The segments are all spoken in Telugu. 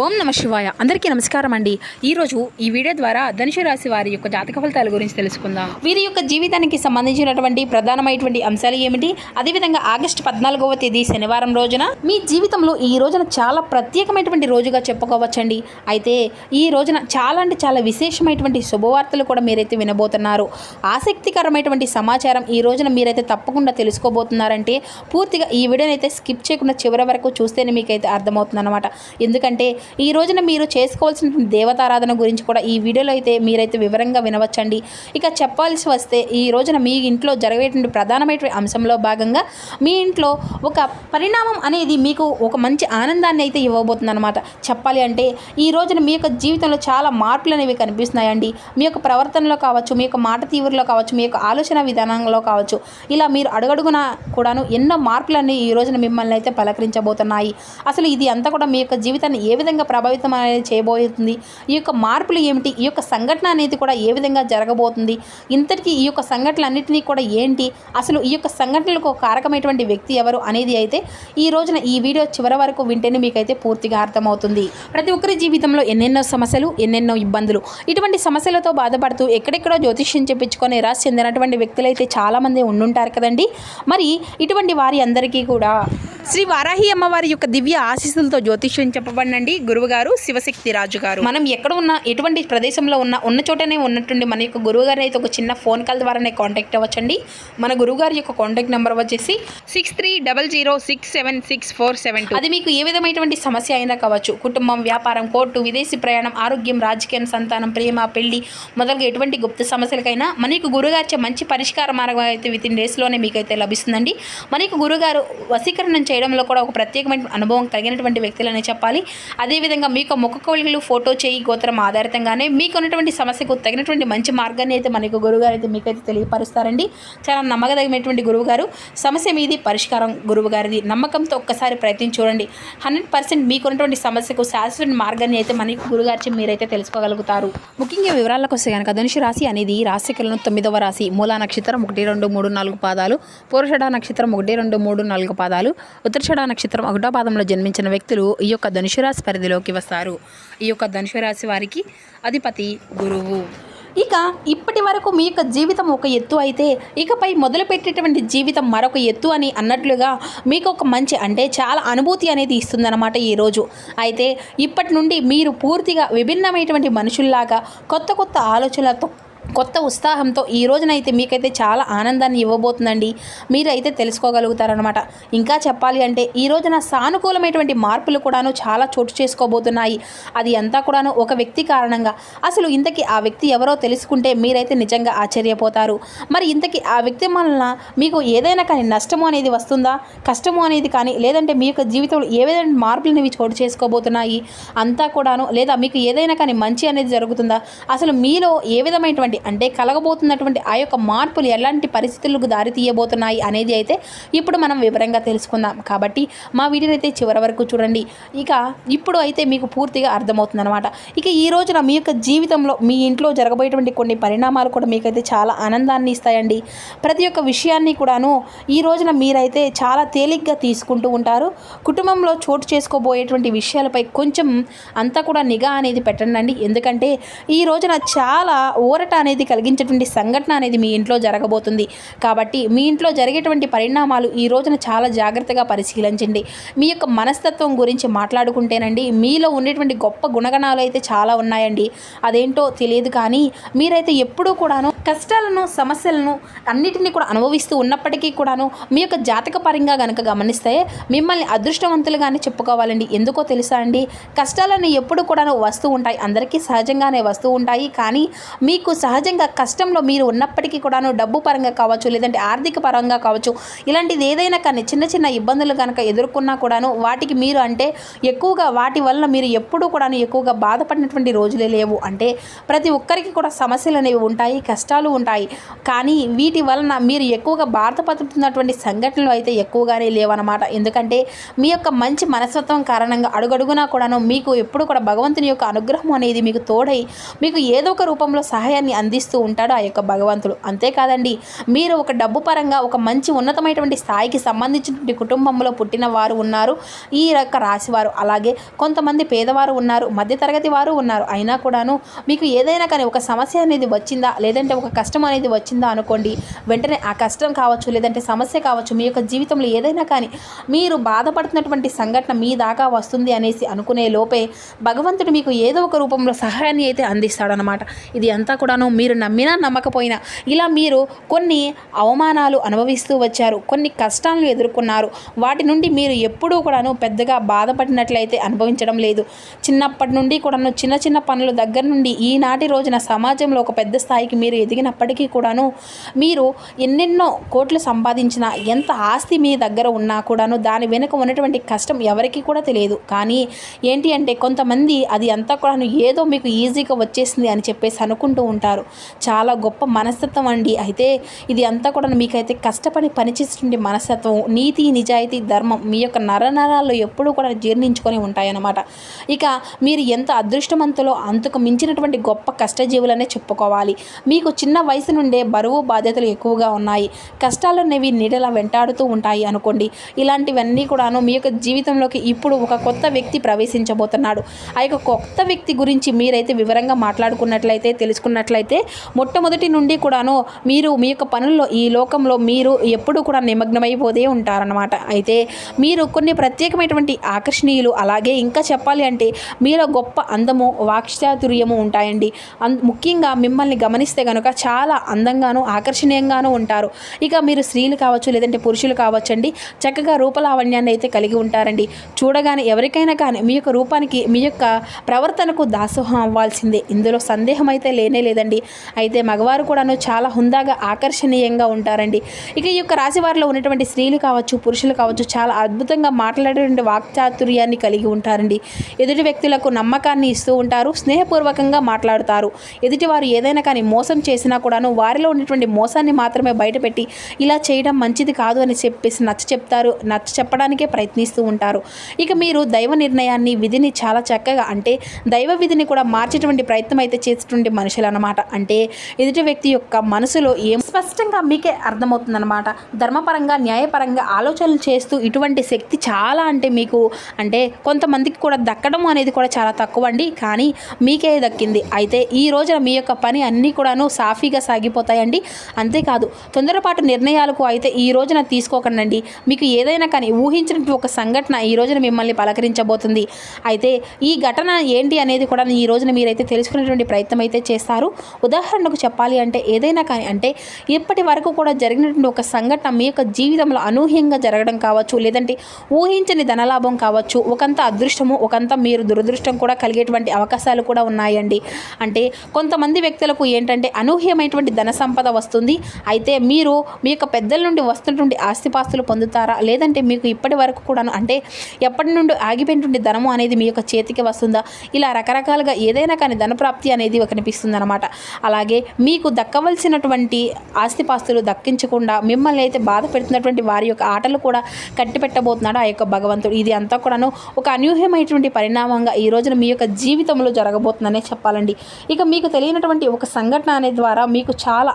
ఓం నమ శివాయ. అందరికీ నమస్కారం అండి. ఈరోజు ఈ వీడియో ద్వారా ధనుసు రాశి వారి యొక్క జాతక ఫలితాల గురించి తెలుసుకుందాం. వీరి యొక్క జీవితానికి సంబంధించినటువంటి ప్రధానమైనటువంటి అంశాలు ఏమిటి, అదేవిధంగా ఆగస్టు 14వ తేదీ శనివారం రోజున మీ జీవితంలో ఈ రోజున చాలా ప్రత్యేకమైనటువంటి రోజుగా చెప్పుకోవచ్చండి. అయితే ఈ రోజున చాలా అంటే చాలా విశేషమైనటువంటి శుభవార్తలు కూడా మీరైతే వినబోతున్నారు. ఆసక్తికరమైనటువంటి సమాచారం ఈ రోజున మీరైతే తప్పకుండా తెలుసుకోబోతున్నారంటే పూర్తిగా ఈ వీడియోని అయితే స్కిప్ చేయకుండా చివరి వరకు చూస్తేనే మీకైతే అర్థమవుతుంది అనమాట. ఎందుకంటే ఈ రోజున మీరు చేసుకోవాల్సిన దేవతారాధన గురించి కూడా ఈ వీడియోలో అయితే మీరైతే వివరంగా వినవచ్చండి. ఇక చెప్పాల్సి వస్తే ఈ రోజున మీ ఇంట్లో జరిగేటువంటి ప్రధానమైన అంశంలో భాగంగా మీ ఇంట్లో ఒక పరిణామం అనేది మీకు ఒక మంచి ఆనందాన్ని అయితే ఇవ్వబోతుంది అనమాట. చెప్పాలి అంటే ఈ రోజున మీ యొక్క జీవితంలో చాలా మార్పులు అనేవి కనిపిస్తున్నాయండి. మీ యొక్క ప్రవర్తనలో కావచ్చు, మీ యొక్క మాట తీరులో కావచ్చు, మీ యొక్క ఆలోచన విధానంలో కావచ్చు, ఇలా మీరు అడుగడుగున కూడాను ఎన్నో మార్పులన్నీ ఈ రోజున మిమ్మల్ని అయితే పలకరించబోతున్నాయి. అసలు ఇది అంతా కూడా మీ యొక్క జీవితాన్ని ఏ విధంగా ప్రభావితం అనేది చేయబోతుంది, ఈ యొక్క మార్పులు ఏమిటి, ఈ యొక్క సంఘటన అనేది కూడా ఏ విధంగా జరగబోతుంది, ఇంతటికీ ఈ యొక్క సంఘటనలన్నింటినీ కూడా ఏంటి, అసలు ఈ యొక్క సంఘటనలకు కారకమైనటువంటి వ్యక్తి ఎవరు అనేది అయితే ఈ రోజున ఈ వీడియో చివరి వరకు వింటేనే మీకైతే పూర్తిగా అర్థమవుతుంది. ప్రతి ఒక్కరి జీవితంలో ఎన్నెన్నో సమస్యలు, ఎన్నెన్నో ఇబ్బందులు, ఇటువంటి సమస్యలతో బాధపడుతూ ఎక్కడెక్కడో జ్యోతిష్యం చెప్పించుకొని నిరాశ చెందినటువంటి వ్యక్తులు అయితే చాలామంది ఉండుంటారు కదండి. మరి ఇటువంటి వారి అందరికీ కూడా శ్రీ వారాహి అమ్మవారి యొక్క దివ్య ఆశీస్సులతో జ్యోతిష్యం చెప్పబడినండి గురువుగారు శివశక్తి రాజు గారు. మనం ఎక్కడ ఉన్నా, ఎటువంటి ప్రదేశంలో ఉన్న చోటనే ఉన్నట్టుండి మన యొక్క గురువుగారిని అయితే ఒక చిన్న ఫోన్ కాల్ ద్వారానే కాంటాక్ట్ అవ్వచ్చండి. మన గురువుగారి యొక్క కాంటాక్ట్ నెంబర్ వచ్చేసి 6300676472. అది మీకు ఏ విధమైనటువంటి సమస్య అయినా కావచ్చు, కుటుంబం, వ్యాపారం, కోర్టు, విదేశీ ప్రయాణం, ఆరోగ్యం, రాజకీయం, సంతానం, ప్రేమ, పెళ్లి మొదలుగా ఎటువంటి గుప్త సమస్యలకైనా మనకు గురుగారిచే మంచి పరిష్కార మార్గం అయితే వితిన్ డేస్లోనే మీకైతే లభిస్తుందండి. మనకు గురుగారు వశీకరణం చేయడంలో కూడా ఒక ప్రత్యేకమైన అనుభవం కలిగినటువంటి వ్యక్తులనే చెప్పాలి. అదేవిధంగా మీకు ముఖకవళికలు, ఫోటో, చేయి, గోత్రం ఆధారితంగానే మీకు ఉన్నటువంటి సమస్యకు తగినటువంటి మంచి మార్గాన్ని అయితే మనకు గురువుగారు అయితే మీకైతే తెలియపరుస్తారండి. చాలా నమ్మకదగినటువంటి గురువుగారు. సమస్య మీది, పరిష్కారం గురువుగారిది. నమ్మకంతో ఒక్కసారి ప్రయత్నం చూడండి. 100% మీకున్నటువంటి సమస్యకు శాశ్వత మార్గాన్ని అయితే మనకు గురుగారి మీరైతే తెలుసుకోగలుగుతారు. ముఖ్యంగా వివరాలకు వస్తే కనుక ధనుసు రాశి అనేది రాశికలను 9వ రాశి. మూలా నక్షత్రం 1, 2, 3, 4 పాదాలు, పూర్వషాఢ నక్షత్రం 1, 2, 3, 4 పాదాలు, ఉత్తరాషాఢ నక్షత్రం 1వ పాదంలో జన్మించిన వ్యక్తులు ఈ యొక్క ధనుసు రాశి పరిధిలోకి వస్తారు. ఈ యొక్క ధనుసు రాశి వారికి అధిపతి గురువు. ఇక ఇప్పటి వరకు మీ యొక్క జీవితం ఒక ఎత్తు అయితే ఇకపై మొదలుపెట్టేటువంటి జీవితం మరొక ఎత్తు అని అన్నట్లుగా మీకు ఒక మంచి అంటే చాలా అనుభూతి అనేది ఇస్తుందన్నమాట ఈరోజు. అయితే ఇప్పటి నుండి మీరు పూర్తిగా విభిన్నమైనటువంటి మనుషుల్లాగా కొత్త కొత్త ఆలోచనలతో, కొత్త ఉత్సాహంతో ఈ రోజునైతే మీకైతే చాలా ఆనందాన్ని ఇవ్వబోతుందండి. మీరైతే తెలుసుకోగలుగుతారనమాట. ఇంకా చెప్పాలి అంటే ఈ రోజున సానుకూలమైనటువంటి మార్పులు కూడాను చాలా చోటు చేసుకోబోతున్నాయి. అది అంతా కూడాను ఒక వ్యక్తి కారణంగా. అసలు ఇంతకీ ఆ వ్యక్తి ఎవరో తెలుసుకుంటే మీరైతే నిజంగా ఆశ్చర్యపోతారు. మరి ఇంతకీ ఆ వ్యక్తి వలన మీకు ఏదైనా కానీ నష్టము అనేది వస్తుందా, కష్టము అనేది కానీ, లేదంటే మీ యొక్క జీవితంలో ఏ విధమైన మార్పులు అనేవి చోటు చేసుకోబోతున్నాయి అంతా కూడాను, లేదా మీకు ఏదైనా కానీ మంచి అనేది జరుగుతుందా, అసలు మీలో ఏ విధమైనటువంటి అంటే కలగబోతున్నటువంటి ఆ యొక్క మార్పులు ఎలాంటి పరిస్థితులకు దారి తీయబోతున్నాయి అనేది అయితే ఇప్పుడు మనం వివరంగా తెలుసుకుందాం. కాబట్టి మా వీడియోని అయితే చివరి వరకు చూడండి. ఇక ఇప్పుడు అయితే మీకు పూర్తిగా అర్థమవుతుంది అనమాట. ఇక ఈ రోజున మీ యొక్క జీవితంలో మీ ఇంట్లో జరగబోయేటువంటి కొన్ని పరిణామాలు కూడా మీకైతే చాలా ఆనందాన్ని ఇస్తాయండి. ప్రతి ఒక్క విషయాన్ని కూడాను ఈ రోజున మీరైతే చాలా తేలిగ్గా తీసుకుంటూ ఉంటారు. కుటుంబంలో చోటు చేసుకోబోయేటువంటి విషయాలపై కొంచెం అంతా కూడా నిఘా అనేది పెట్టండి. ఎందుకంటే ఈ రోజున చాలా ఊరట అనేది కలిగించేటువంటి సంఘటన అనేది మీ ఇంట్లో జరగబోతుంది. కాబట్టి మీ ఇంట్లో జరిగేటువంటి పరిణామాలు ఈ రోజున చాలా జాగ్రత్తగా పరిశీలించండి. మీ యొక్క మనస్తత్వం గురించి మాట్లాడుకుంటేనండి మీలో ఉండేటువంటి గొప్ప గుణగణాలు అయితే చాలా ఉన్నాయండి. అదేంటో తెలియదు కానీ మీరైతే ఎప్పుడూ కూడాను కష్టాలను, సమస్యలను అన్నిటినీ కూడా అనుభవిస్తూ ఉన్నప్పటికీ కూడాను మీ యొక్క జాతక పరంగా కనుక గమనిస్తే మిమ్మల్ని అదృష్టవంతులుగానే చెప్పుకోవాలండి. ఎందుకో తెలుసా అండి, కష్టాలను ఎప్పుడు కూడాను వస్తూ ఉంటాయి, అందరికీ సహజంగానే వస్తూ ఉంటాయి. కానీ మీకు సహజంగా కష్టంలో మీరు ఉన్నప్పటికీ కూడాను డబ్బు పరంగా కావచ్చు, లేదంటే ఆర్థిక పరంగా కావచ్చు, ఇలాంటిది ఏదైనా కానీ చిన్న చిన్న ఇబ్బందులు కనుక ఎదుర్కొన్నా కూడాను వాటికి మీరు అంటే ఎక్కువగా వాటి వల్ల మీరు ఎప్పుడూ కూడాను ఎక్కువగా బాధపడినటువంటి రోజులే లేవు. అంటే ప్రతి ఒక్కరికి కూడా సమస్యలు అనేవి ఉంటాయి, కష్టాలు ఉంటాయి. కానీ వీటి వలన మీరు ఎక్కువగా బాధపడుతున్నటువంటి సంఘటనలు అయితే ఎక్కువగానే లేవన్నమాట. ఎందుకంటే మీ యొక్క మంచి మనస్తత్వం కారణంగా అడుగడుగునా కూడాను మీకు ఎప్పుడు కూడా భగవంతుని యొక్క అనుగ్రహం అనేది మీకు తోడై మీకు ఏదో ఒక రూపంలో సహాయాన్ని అందిస్తూ ఉంటాడు ఆ యొక్క భగవంతుడు. అంతేకాదండి, మీరు ఒక డబ్బు పరంగా ఒక మంచి ఉన్నతమైనటువంటి స్థాయికి సంబంధించినటువంటి కుటుంబంలో పుట్టిన వారు ఉన్నారు ఈ యొక్క రాశివారు. అలాగే కొంతమంది పేదవారు ఉన్నారు, మధ్యతరగతి వారు ఉన్నారు. అయినా కూడాను మీకు ఏదైనా కానీ ఒక సమస్య అనేది వచ్చిందా, లేదంటే ఒక కష్టం అనేది వచ్చిందా అనుకోండి, వెంటనే ఆ కష్టం కావచ్చు, లేదంటే సమస్య కావచ్చు, మీ యొక్క జీవితంలో ఏదైనా కానీ మీరు బాధపడుతున్నటువంటి సంఘటన మీ దాకా వస్తుంది అనేసి అనుకునే లోపే భగవంతుడు మీకు ఏదో ఒక రూపంలో సహాయాన్ని అయితే అందిస్తాడనమాట. ఇది అంతా కూడాను మీరు నమ్మినా నమ్మకపోయినా ఇలా మీరు కొన్ని అవమానాలు అనుభవిస్తూ వచ్చారు, కొన్ని కష్టాలను ఎదుర్కొన్నారు. వాటి నుండి మీరు ఎప్పుడూ కూడాను పెద్దగా బాధపడినట్లయితే అనుభవించడం లేదు. చిన్నప్పటి నుండి కూడాను చిన్న చిన్న పనుల దగ్గర నుండి ఈనాటి రోజున సమాజంలో ఒక పెద్ద స్థాయికి మీరు ఎదిగినప్పటికీ కూడాను మీరు ఎన్నెన్నో కోట్లు సంపాదించినా, ఎంత ఆస్తి మీ దగ్గర ఉన్నా కూడాను దాని వెనుక ఉన్నటువంటి కష్టం ఎవరికి కూడా తెలియదు. కానీ ఏంటి అంటే కొంతమంది అది అంతా కూడాను ఏదో మీకు ఈజీగా వచ్చేసింది అని చెప్పేసి అనుకుంటూ ఉంటారు. చాలా గొప్ప మనస్తత్వం అండి. అయితే ఇది అంతా కూడా మీకైతే కష్టపడి పనిచేసేటువంటి మనస్తత్వం, నీతి నిజాయితీ ధర్మం మీ యొక్క నరనరాల్లో ఎప్పుడూ కూడా జీర్ణించుకొని ఉంటాయన్నమాట. ఇక మీరు ఎంత అదృష్టవంతులో అంతకు మించినటువంటి గొప్ప కష్టజీవులనే చెప్పుకోవాలి. మీకు చిన్న వయసు నుండే బరువు బాధ్యతలు ఎక్కువగా ఉన్నాయి, కష్టాలు అనేవి నీడలా వెంటాడుతూ ఉంటాయి అనుకోండి. ఇలాంటివన్నీ కూడాను మీ యొక్క జీవితంలోకి ఇప్పుడు ఒక కొత్త వ్యక్తి ప్రవేశించబోతున్నాడు. ఆ యొక్క కొత్త వ్యక్తి గురించి మీరైతే వివరంగా మాట్లాడుకున్నట్లయితే, తెలుసుకున్నట్లయితే మొట్టమొదటి నుండి కూడాను మీరు మీ యొక్క పనుల్లో ఈ లోకంలో మీరు ఎప్పుడు కూడా నిమగ్నమైపోతే ఉంటారన్నమాట. అయితే మీరు కొన్ని ప్రత్యేకమైనటువంటి ఆకర్షణీయులు, అలాగే ఇంకా చెప్పాలి అంటే మీలో గొప్ప అందము, వాక్చాతుర్యము ఉంటాయండి. ముఖ్యంగా మిమ్మల్ని గమనిస్తే కనుక చాలా అందంగాను ఆకర్షణీయంగాను ఉంటారు. ఇక మీరు స్త్రీలు కావచ్చు, లేదంటే పురుషులు కావచ్చండి, చక్కగా రూపలావణ్యాన్ని అయితే కలిగి ఉంటారండి. చూడగానే ఎవరికైనా కానీ మీ యొక్క రూపానికి, మీ యొక్క ప్రవర్తనకు దాసోహం అవ్వాల్సిందే, ఇందులో సందేహం అయితే లేనే లేదండి. అయితే మగవారు కూడాను చాలా హుందాగా ఆకర్షణీయంగా ఉంటారండి. ఇక ఈ యొక్క రాశి వారిలో ఉన్నటువంటి స్త్రీలు కావచ్చు, పురుషులు కావచ్చు, చాలా అద్భుతంగా మాట్లాడేటువంటి వాక్చాతుర్యాన్ని కలిగి ఉంటారండి. ఎదుటి వ్యక్తులకు నమ్మకాన్ని ఇస్తూ ఉంటారు, స్నేహపూర్వకంగా మాట్లాడుతారు. ఎదుటివారు ఏదైనా కానీ మోసం చేసినా కూడాను వారిలో ఉన్నటువంటి మోసాన్ని మాత్రమే బయటపెట్టి ఇలా చేయడం మంచిది కాదు అని చెప్పేసి నచ్చ చెప్పడానికే ప్రయత్నిస్తూ ఉంటారు. ఇక మీరు దైవ నిర్ణయాన్ని, విధిని చాలా చక్కగా, అంటే దైవ విధిని కూడా మార్చేటువంటి ప్రయత్నం అయితే చేసేటువంటి మనుషులు అనమాట. అంటే ఎదుటి వ్యక్తి యొక్క మనసులో ఏం స్పష్టంగా మీకే అర్థమవుతుందన్నమాట. ధర్మపరంగా, న్యాయపరంగా ఆలోచనలు చేస్తూ ఇటువంటి శక్తి చాలా అంటే మీకు, అంటే కొంతమందికి కూడా దక్కడం అనేది కూడా చాలా తక్కువ అండి, కానీ మీకే దక్కింది. అయితే ఈ రోజున మీ యొక్క పని అన్నీ కూడాను సాఫీగా సాగిపోతాయండి. అంతేకాదు తొందరపాటు నిర్ణయాలకు అయితే ఈ రోజున తీసుకోకండి. మీకు ఏదైనా కానీ ఊహించినటువంటి ఒక సంఘటన ఈ రోజున మిమ్మల్ని పలకరించబోతుంది. అయితే ఈ ఘటన ఏంటి అనేది కూడా ఈ రోజున మీరైతే తెలుసుకునేటువంటి ప్రయత్నం అయితే చేస్తారు. ఉదాహరణకు చెప్పాలి అంటే ఏదైనా కానీ, అంటే ఇప్పటి వరకు కూడా జరిగినటువంటి ఒక సంఘటన మీ యొక్క జీవితంలో అనూహ్యంగా జరగడం కావచ్చు, లేదంటే ఊహించని ధనలాభం కావచ్చు, ఒకంత అదృష్టము, ఒకంత మీరు దురదృష్టం కూడా కలిగేటువంటి అవకాశాలు కూడా ఉన్నాయండి. అంటే కొంతమంది వ్యక్తులకు ఏంటంటే అనూహ్యమైనటువంటి ధన సంపద వస్తుంది. అయితే మీరు మీ యొక్క పెద్దల నుండి వస్తున్నటువంటి ఆస్తిపాస్తులు పొందుతారా, లేదంటే మీకు ఇప్పటి వరకు కూడాను, అంటే ఎప్పటి నుండి ఆగిపోయినటువంటి ధనము అనేది మీ యొక్క చేతికి వస్తుందా, ఇలా రకరకాలుగా ఏదైనా కానీ ధనప్రాప్తి అనేది కనిపిస్తుంది అనమాట. అలాగే మీకు దక్కవలసినటువంటి ఆస్తిపాస్తులు దక్కించకుండా మిమ్మల్ని అయితే బాధ పెడుతున్నటువంటి వారి యొక్క ఆటలు కూడా కట్టిపెట్టబోతున్నాడు ఆ యొక్క భగవంతుడు. ఇది అంతా కూడాను ఒక అనూహ్యమైనటువంటి పరిణామంగా ఈ రోజున మీ యొక్క జీవితంలో జరగబోతుందనే చెప్పాలండి. ఇక మీకు తెలియనటువంటి ఒక సంఘటన అనే ద్వారా మీకు చాలా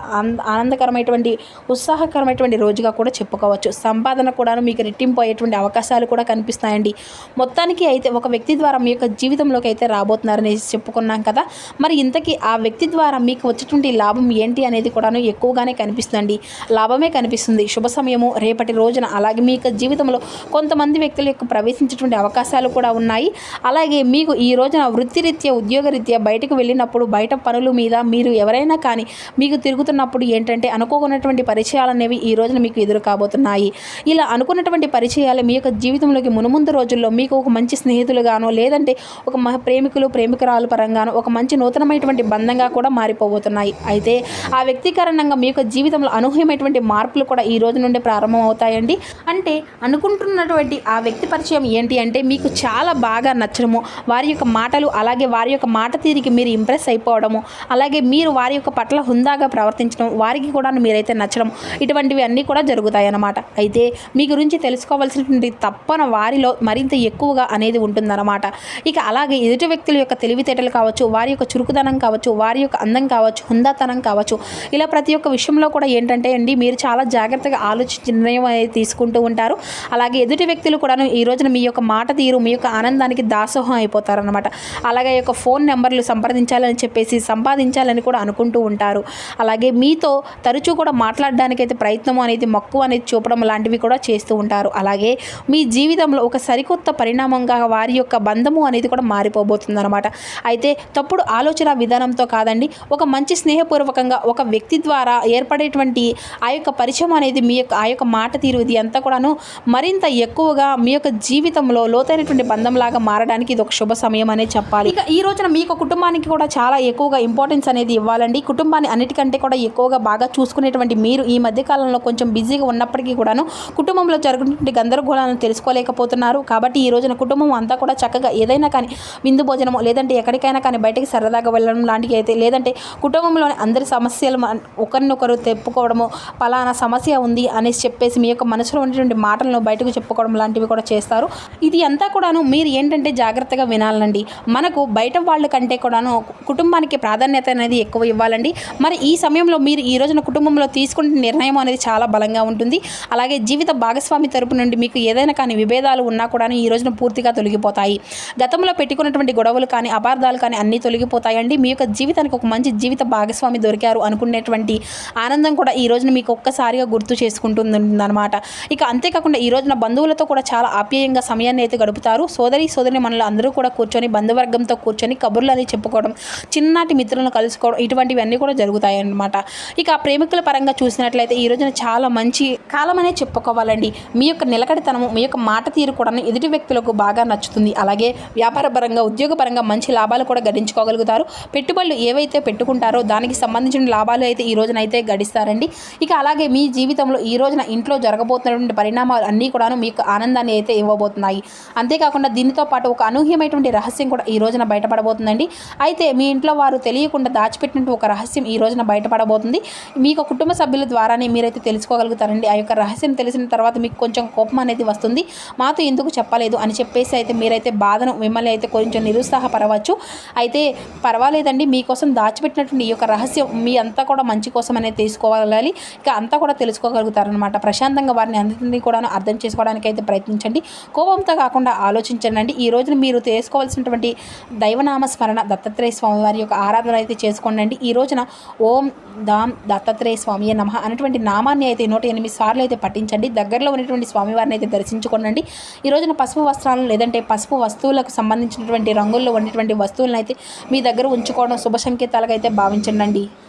ఆనందకరమైనటువంటి, ఉత్సాహకరమైనటువంటి రోజుగా కూడా చెప్పుకోవచ్చు. సంపాదన కూడా మీకు రెట్టింపు అయ్యేటువంటి అవకాశాలు కూడా కనిపిస్తాయండి. మొత్తానికి అయితే ఒక వ్యక్తి ద్వారా మీ యొక్క జీవితంలోకి అయితే రాబోతున్నారని చెప్పుకున్నాం కదా. మరి ఇంతకీ ఆ వ్యక్తి ద్వారా మీకు వచ్చేటువంటి లాభం ఏంటి అనేది కూడాను ఎక్కువగానే కనిపిస్తుందండి. లాభమే కనిపిస్తుంది. శుభ సమయము రేపటి రోజున. అలాగే మీ యొక్క జీవితంలో కొంతమంది వ్యక్తుల యొక్క ప్రవేశించేటువంటి అవకాశాలు కూడా ఉన్నాయి. అలాగే మీకు ఈ రోజున వృత్తిరీత్యా, ఉద్యోగరీత్యా బయటకు వెళ్ళినప్పుడు, బయట పనుల మీద మీరు ఎవరైనా కానీ మీకు తిరుగుతున్నప్పుడు ఏంటంటే అనుకోకున్నటువంటి పరిచయాలు అనేవి ఈ రోజున మీకు ఎదురు కాబోతున్నాయి. ఇలా అనుకున్నటువంటి పరిచయాలు మీ యొక్క జీవితంలోకి మునుముందు రోజుల్లో మీకు ఒక మంచి స్నేహితులుగానో, లేదంటే ఒక ప్రేమికులు, ప్రేమికురాలు పరంగానో ఒక మంచి నూతనమైనటువంటి బంధంగా కూడా మారిపోబోతున్నాయి. అయితే ఆ వ్యక్తి కారణంగా మీ యొక్క జీవితంలో అనూహ్యమైనటువంటి మార్పులు కూడా ఈ రోజు నుండి ప్రారంభం అవుతాయండి. అంటే అనుకుంటున్నటువంటి ఆ వ్యక్తి పరిచయం ఏంటి అంటే మీకు చాలా బాగా నచ్చడము, వారి యొక్క మాటలు, అలాగే వారి యొక్క మాట తీరికి మీరు ఇంప్రెస్ అయిపోవడము, అలాగే మీరు వారి యొక్క పట్ల హుందాగా ప్రవర్తించడం, వారికి కూడా మీరైతే నచ్చడం, ఇటువంటివి అన్నీ కూడా జరుగుతాయి అన్నమాట. అయితే మీ గురించి తెలుసుకోవాల్సినటువంటి తప్పన వారిలో మరింత ఎక్కువగా అనేది ఉంటుందన్నమాట. ఇక అలాగే ఎదుటి వ్యక్తుల యొక్క తెలివితేటలు కావచ్చు, వారి యొక్క చురుకుదనం కావచ్చు, వారి యొక్క అందం కావచ్చు, హుందాతనం కావచ్చు, ఇలా ప్రతి ఒక్క విషయంలో కూడా ఏంటంటే అండి మీరు చాలా జాగ్రత్తగా ఆలోచించి నిర్ణయం అనేది తీసుకుంటూ ఉంటారు. అలాగే ఎదుటి వ్యక్తులు కూడాను ఈ రోజున మీ యొక్క మాట తీరు, మీ యొక్క ఆనందానికి దాసోహం అయిపోతారనమాట. అలాగే ఈ యొక్క ఫోన్ నెంబర్లు సంప్రదించాలని చెప్పేసి సంపాదించాలని కూడా అనుకుంటూ ఉంటారు. అలాగే మీతో తరచూ కూడా మాట్లాడడానికైతే ప్రయత్నం అనేది, మక్కువ అనేది చూపడం లాంటివి కూడా చేస్తూ ఉంటారు. అలాగే మీ జీవితంలో ఒక సరికొత్త పరిణామంగా వారి యొక్క బంధము అనేది కూడా మారిపోబోతుంది అనమాట. అయితే తప్పుడు ఆలోచన విధానంతో కాదండి, ఒక మంచి స్నేహపూర్వకంగా ఒక వ్యక్తి ద్వారా ఏర్పడేటువంటి ఆ యొక్క పరిచయం అనేది మీ యొక్క ఆ యొక్క మాట తీరు ఇది అంతా కూడాను మరింత ఎక్కువగా మీ యొక్క జీవితంలో లోతైనటువంటి బంధంలాగా మారడానికి ఇది ఒక శుభ సమయం అనేది చెప్పాలి. ఇక ఈ రోజున మీ యొక్క కుటుంబానికి కూడా చాలా ఎక్కువగా ఇంపార్టెన్స్ అనేది ఇవ్వాలండి. కుటుంబాన్ని అన్నిటికంటే కూడా ఎక్కువగా బాగా చూసుకునేటువంటి మీరు ఈ మధ్యకాలంలో కొంచెం బిజీగా ఉన్నప్పటికీ కూడాను కుటుంబంలో జరుగుతున్నటువంటి గందరగోళాలను తెలుసుకోలేకపోతున్నారు. కాబట్టి ఈ రోజున కుటుంబం అంతా కూడా చక్కగా ఏదైనా కానీ విందు భోజనము, లేదంటే ఎక్కడికైనా కానీ బయటకి సరదాగా వెళ్ళడం లాంటివి అయితే, లేదంటే కుటుంబంలోని అందరి సమస్యలు ఒకరినొకరు తెప్పుకోవడము, పలానా సమస్య ఉంది అనేసి చెప్పేసి మీ యొక్క మనసులో ఉన్నటువంటి మాటలను బయటకు చెప్పుకోవడం లాంటివి కూడా చేస్తారు. ఇది అంతా కూడాను మీరు ఏంటంటే జాగ్రత్తగా వినాలండి. మనకు బయట వాళ్ళ కంటే కూడాను కుటుంబానికి ప్రాధాన్యత అనేది ఎక్కువ ఇవ్వాలండి. మరి ఈ సమయంలో మీరు ఈ రోజున కుటుంబంలో తీసుకునే నిర్ణయం అనేది చాలా బలంగా ఉంటుంది. అలాగే జీవిత భాగస్వామి తరపు నుండి మీకు ఏదైనా కానీ విభేదాలు ఉన్నా కూడా ఈ రోజున పూర్తిగా తొలగిపోతాయి. గతంలో పెట్టుకున్నటువంటి గొడవలు కానీ అపార్థాలు కానీ అన్నీ తొలగిపోతాయండి. మీ యొక్క జీవితానికి ఒక మంచి జీవిత భాగస్వామి దొరికారు అనుకునేటువంటి ఆనందం కూడా ఈ రోజున మీకు ఒక్కసారిగా గుర్తు చేసుకుంటుందన్నమాట. ఇక అంతేకాకుండా ఈ రోజున బంధువులతో కూడా చాలా ఆప్యాయంగా సమయాన్ని అయితే గడుపుతారు. సోదరి మనలో అందరూ కూడా కూర్చొని బంధువర్గంతో కూర్చొని కబుర్లు అని చెప్పుకోవడం, చిన్ననాటి మిత్రులను కలుసుకోవడం, ఇటువంటివన్నీ కూడా జరుగుతాయి అన్నమాట. ఇక ప్రేమికుల పరంగా చూసినట్లయితే ఈ రోజున చాలా మంచి కాలం అనే చెప్పుకోవాలండి. మీ యొక్క నిలకడతనము, మీ యొక్క మాట తీరు కూడా ఎదుటి వ్యక్తులకు బాగా నచ్చుతుంది. అలాగే వ్యాపార పరంగా, ఉద్యోగ పరంగా మంచి లాభాలు కూడా గడించుకోగలుగుతారు. పెట్టుబడులు ఏవైతే పెట్టుకుంటారో దానికి సంబంధించిన లాభాలు అయితే ఈ రోజున అయితే గడిస్తారండి. ఇక అలాగే మీ జీవితంలో ఈ రోజున ఇంట్లో జరగబోతున్నటువంటి పరిణామాలు అన్నీ కూడాను మీకు ఆనందాన్ని అయితే ఇవ్వబోతున్నాయి. అంతేకాకుండా దీనితో పాటు ఒక అనూహ్యమైనటువంటి రహస్యం కూడా ఈ రోజున బయటపడబోతుందండి. అయితే మీ ఇంట్లో వారు తెలియకుండా దాచిపెట్టినట్టు ఒక రహస్యం ఈ రోజున బయటపడబోతుంది. మీకు కుటుంబ సభ్యుల ద్వారానే మీరైతే తెలుసుకోగలుగుతారండి. ఆ యొక్క రహస్యం తెలిసిన తర్వాత మీకు కొంచెం కోపం అనేది వస్తుంది. మాతో ఎందుకు చెప్పలేదు అని చెప్పేసి అయితే మీరైతే బాధను మిమ్మల్ని అయితే కొంచెం నిరుత్సాహపడవచ్చు. అయితే పర్వాలేదండి, మీకోసం దాచిపెట్టినటువంటి ఈ యొక్క రహస్యం మీ అంతా కూడా మంచి కోసం అనేది తీసుకోవాలి. ఇక అంతా కూడా తెలుసుకోగలుగుతారనమాట. ప్రశాంతంగా వారిని అందరినీ కూడా అర్థం చేసుకోవడానికి అయితే ప్రయత్నించండి. కోపంతో కాకుండా ఆలోచించండి. ఈ రోజున మీరు చేసుకోవాల్సినటువంటి దైవనామ స్మరణ, దత్తాత్రేయ స్వామి వారి యొక్క ఆరాధన అయితే చేసుకోండి. ఈ రోజున ఓం దాం దత్తాత్రేయ స్వామి నమః అనేటువంటి నామాన్ని అయితే 108 సార్లు అయితే పఠించండి. దగ్గరలో ఉన్నటువంటి స్వామివారిని అయితే దర్శించుకోండి. ఈ రోజున పసుపు వస్త్రాలను లేదంటే పసుపు వస్తువులకు సంబంధించినటువంటి రంగుల్లో ఉన్నటువంటి వస్తువులను అయితే మీ దగ్గర ఉంచుకోవడం శుభ సంకేతాలుగా అయితే భావించండి.